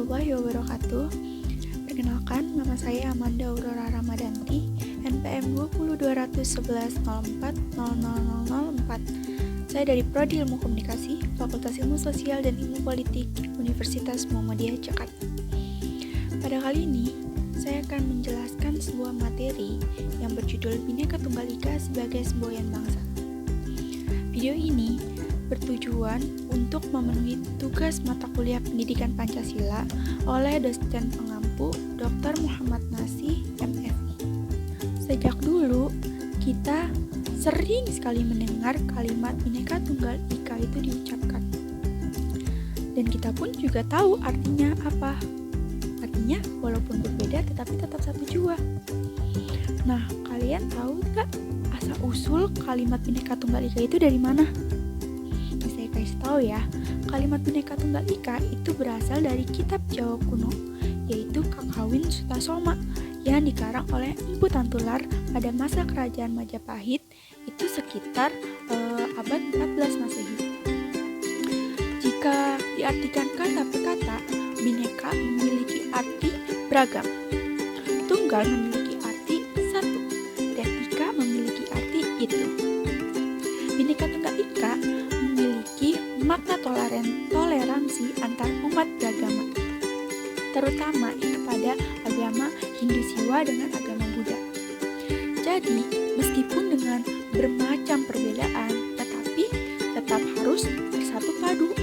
warahmatullahi wabarakatuh. Perkenalkan, nama saya Amanda Aurora Ramadanti, NPM 2021104000004. Saya dari Prodi Ilmu Komunikasi, Fakultas Ilmu Sosial dan Ilmu Politik, Universitas Muhammadiyah Jakarta. Pada kali ini, saya akan menjelaskan sebuah materi yang berjudul Bhinneka Tunggal Ika sebagai Semboyan Bangsa. Video ini bertujuan untuk memenuhi tugas mata kuliah Pendidikan Pancasila oleh dosen pengampu Dr. Muhammad Nasih, MFI. Sejak dulu, kita sering sekali mendengar kalimat Bhinneka Tunggal Ika itu diucapkan. Dan kita pun juga tahu artinya apa. Artinya, walaupun berbeda tetapi tetap satu jua. Nah, kalian tahu nggak asal-usul kalimat Bhinneka Tunggal Ika itu dari mana? Tahu ya, kalimat Bhinneka Tunggal Ika itu berasal dari kitab Jawa kuno, yaitu Kakawin Sutasoma yang dikarang oleh Empu Tantular pada masa kerajaan Majapahit, itu sekitar abad 14 Masehi. Jika diartikan kata per kata, Bhinneka memiliki arti beragam, Tunggal memiliki arti satu, dan Ika memiliki arti itu. Bhinneka Tunggal Ika memiliki makna toleransi antar umat beragama, terutama kepada agama Hindu Siwa dengan agama Buddha. Jadi, meskipun dengan bermacam perbedaan, tetapi tetap harus bersatu padu.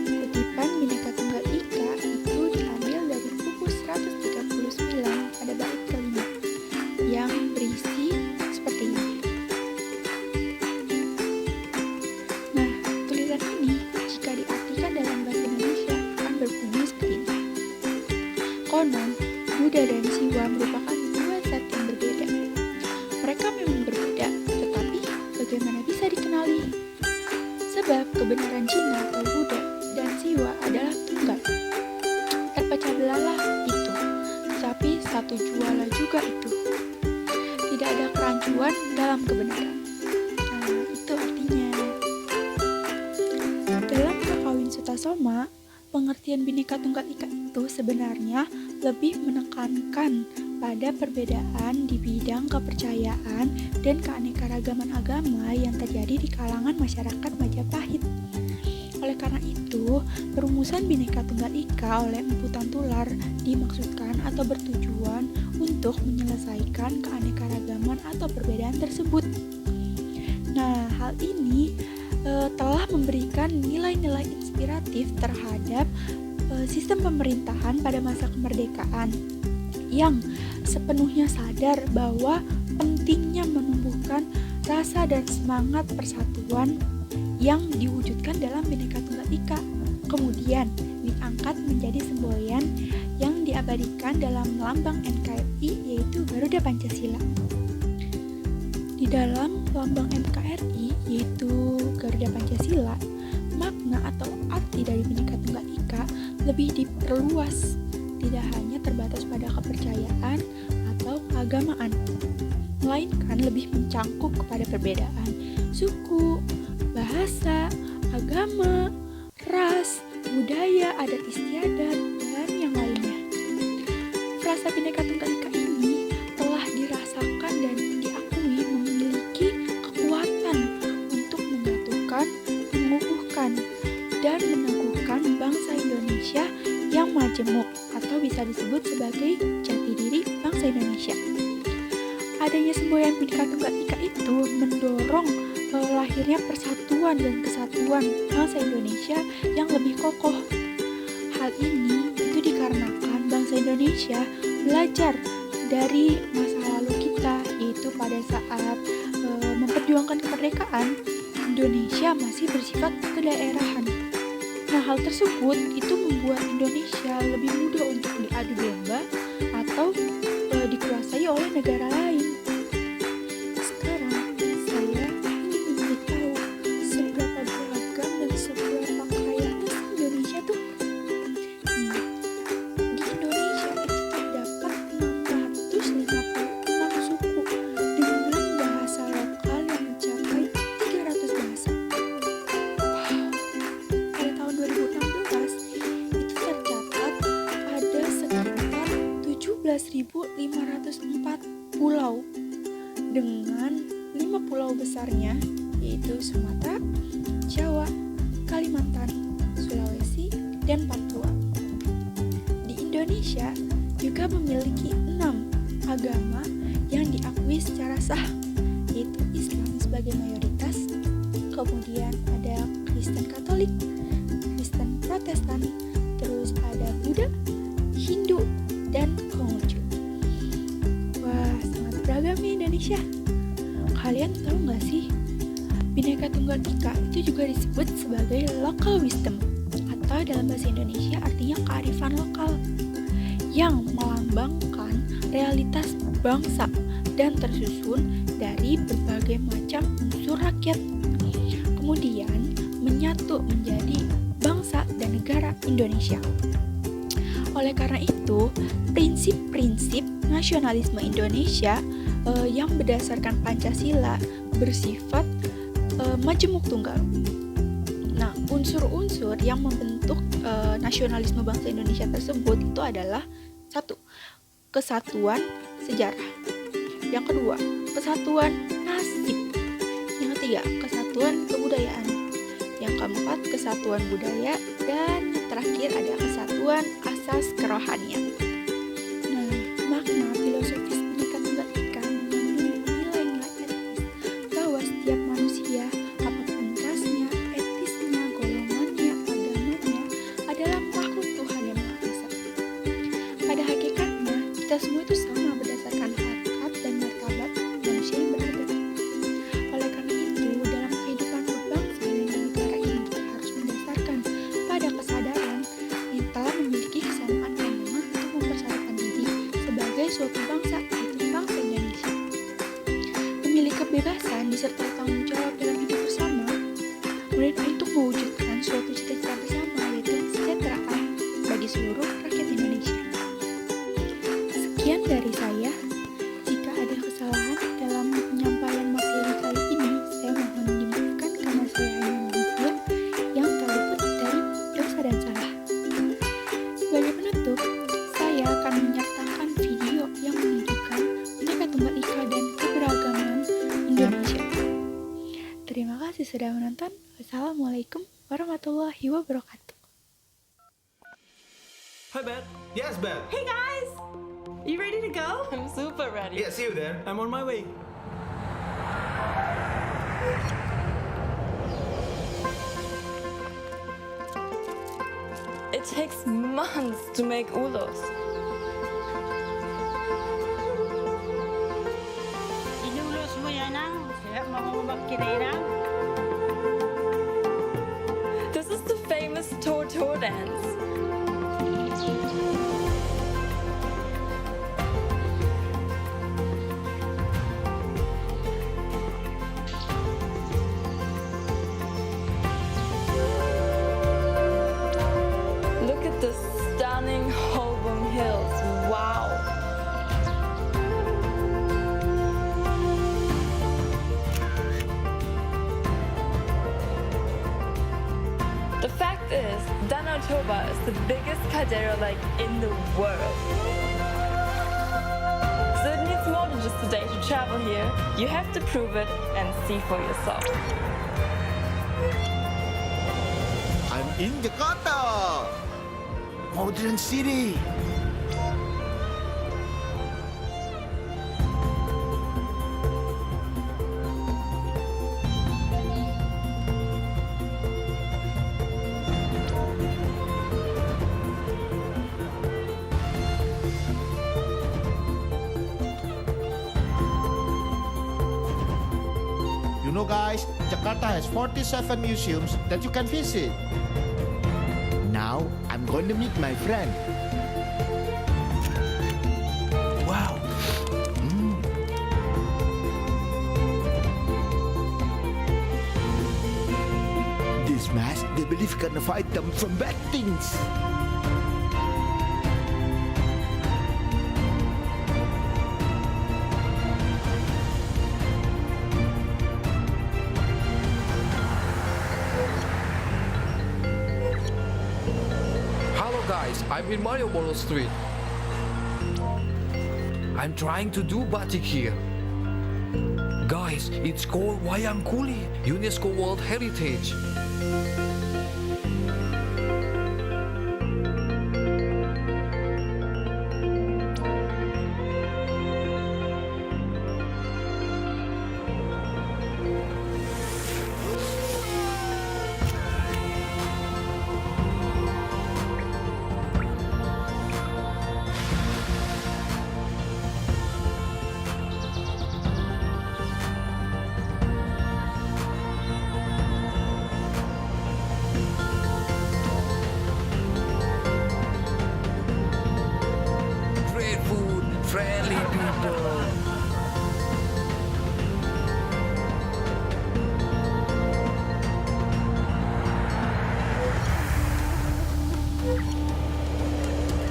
Kutipan Bhinneka Tunggal Ika itu diambil dari buku 139 pada bait kelima, yang berisi seperti ini. Konon, Buddha dan Siwa merupakan dua zat yang berbeda. Mereka memang berbeda, tetapi bagaimana bisa dikenali? Sebab kebenaran Cina atau Buddha dan Siwa adalah tunggal. Terpecah belahlah itu, tetapi satu jualah juga itu. Tidak ada kerancuan dalam kebenaran. Nah, itu artinya. Dalam Kakawin Sutasoma, pengertian Bhinneka Tunggal Ika itu sebenarnya lebih menekankan pada perbedaan di bidang kepercayaan dan keanekaragaman agama yang terjadi di kalangan masyarakat Majapahit. Oleh karena itu, perumusan Bhinneka Tunggal Ika oleh Empu Tantular dimaksudkan atau bertujuan untuk menyelesaikan keanekaragaman atau perbedaan tersebut. Nah, hal ini telah memberikan nilai-nilai inspiratif terhadap sistem pemerintahan pada masa kemerdekaan yang sepenuhnya sadar bahwa pentingnya menumbuhkan rasa dan semangat persatuan yang diwujudkan dalam Bhinneka Tunggal Ika, kemudian diangkat menjadi semboyan yang diabadikan dalam lambang NKRI, yaitu Garuda Pancasila. Di dalam lambang NKRI, yaitu Garuda Pancasila, makna atau arti dari Bhinneka Tunggal Ika lebih diperluas, tidak hanya terbatas pada kepercayaan atau keagamaan, melainkan lebih mencangkup kepada perbedaan suku, bahasa, agama, ras, budaya, adat istiadat, dan yang lainnya. Frasa Bhinneka Tunggal Ika ini telah dirasakan dan diakui memiliki kekuatan untuk menyatukan, mengukuhkan, dan meneguhkan bangsa Indonesia yang majemuk atau bisa disebut sebagai jati diri bangsa Indonesia. Adanya semboyan Bhinneka Tunggal Ika itu mendorong lahirnya persatuan dan kesatuan bangsa Indonesia yang lebih kokoh. Hal ini itu dikarenakan bangsa Indonesia belajar dari masa lalu kita, yaitu pada saat memperjuangkan kemerdekaan, Indonesia masih bersifat kedaerahan. Nah, hal tersebut itu membuat Indonesia lebih mudah untuk diadu domba atau dikuasai oleh negara lain. Sekarang, saya ingin memberitahu seberapa beragam dan seberapa kayanya Indonesia tuh. Di Indonesia itu terdapat 656 suku dengan bahasa lokal yang mencapai 300 bahasa. Pada tahun 2016, itu tercatat 504 pulau dengan 5 pulau besarnya yaitu Sumatera, Jawa, Kalimantan, Sulawesi, dan Papua. Di Indonesia juga memiliki 6 agama yang diakui secara sah, yaitu Islam sebagai mayoritas, kemudian ada Kristen Katolik, Kristen Protestan, terus ada Buddha, Hindu, dan Konghucu. Wah, sangat beragam ya Indonesia. Kalian tahu nggak sih, Bhinneka Tunggal Ika itu juga disebut sebagai local wisdom, atau dalam bahasa Indonesia artinya kearifan lokal, yang melambangkan realitas bangsa dan tersusun dari berbagai macam unsur rakyat, kemudian menyatu menjadi bangsa dan negara Indonesia. Oleh karena itu, prinsip-prinsip nasionalisme Indonesia yang berdasarkan Pancasila bersifat majemuk tunggal. Nah, unsur-unsur yang membentuk nasionalisme bangsa Indonesia tersebut itu adalah 1. Kesatuan sejarah. Yang kedua, kesatuan nasib. Yang ketiga, kesatuan kebudayaan. Yang keempat, kesatuan budaya. Dan yang terakhir ada kesatuan asas kerohanian. Nah, makna filosofis Bhinneka Tunggal Ika mengandung nilai-nilai etis bahwa setiap manusia, apapun rasnya, etisnya, golongannya, agamanya, adalah makhluk Tuhan yang Maha Esa. Pada hakikatnya, kita semua itu sama berdasarkan harkat dan martabat manusia yang beragam. Oleh karena itu, dalam kehidupan berbangsa dan bernegara ini kita harus mendasarkan pada kesadaran yang telah memiliki kesamaan pandangan untuk mempersatukan diri sebagai suatu bangsa, yaitu bangsa Indonesia. Memiliki kebebasan disertai tanggung jawab dalam hidup bersama, kemudian untuk mewujudkan suatu cita-cita bersama, yaitu kesejahteraan bagi seluruh rakyat Indonesia. Sekian dari saya. Jika ada kesalahan dalam penyampaian materi kali ini, saya mohon dimaafkan karena saya hanya manusia yang terluput dari dosa dan salah. Sebagai penutup, saya akan menyertakan video yang menunjukkan Bhinneka Tunggal Ika dan keberagaman Indonesia. Terima kasih sudah menonton. Wassalamualaikum warahmatullahi wabarakatuh. Hi, Beth. Yes, Beth. Hey guys! You ready to go? I'm super ready. Yeah, see you there. I'm on my way. It takes months to make ulos. Inulus mo yan ang siya mamamagkinay. This is the famous Tortor dance. Look at the stunning Holborn Hills. Wow. The fact is, Danau Toba is the biggest caldera lake in the world. So it needs more than just a day to travel here. You have to prove it and see for yourself. I'm in Jakarta, modern city. You know guys, Jakarta has 47 museums that you can visit. Now, I'm going to meet my friend. Wow. This mask, they believe can fight them from bad things. Hello guys, I'm in Malioboro Street. I'm trying to do batik here. Guys, it's called Wayang Kuli, UNESCO World Heritage. Great food, friendly people.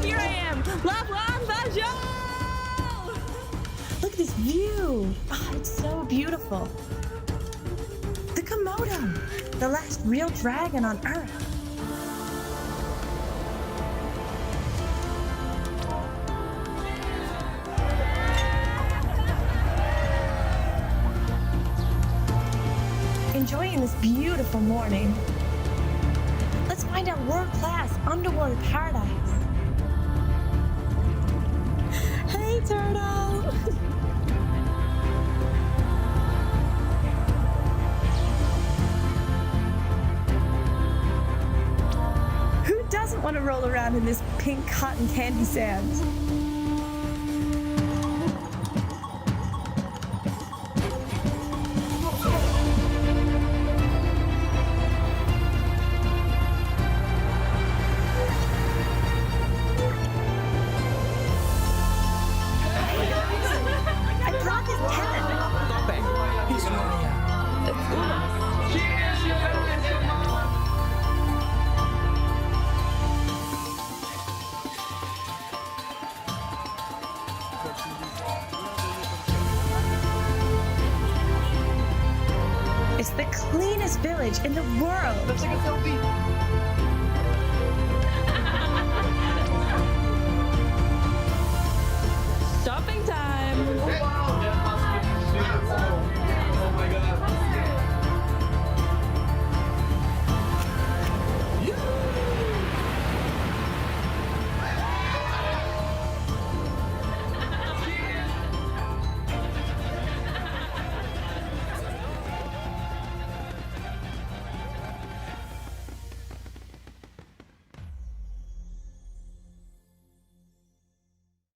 Here I am, Labuan Bajo! Look at this view. Oh, it's so beautiful. The Komodo, the last real dragon on Earth. Enjoying this beautiful morning. Let's find our world-class underwater paradise. Hey, turtle! Who doesn't want to roll around in this pink cotton candy sand? I brought this tent. He's Raya. It's Ulas. It's the cleanest village in the world. Let's take a selfie.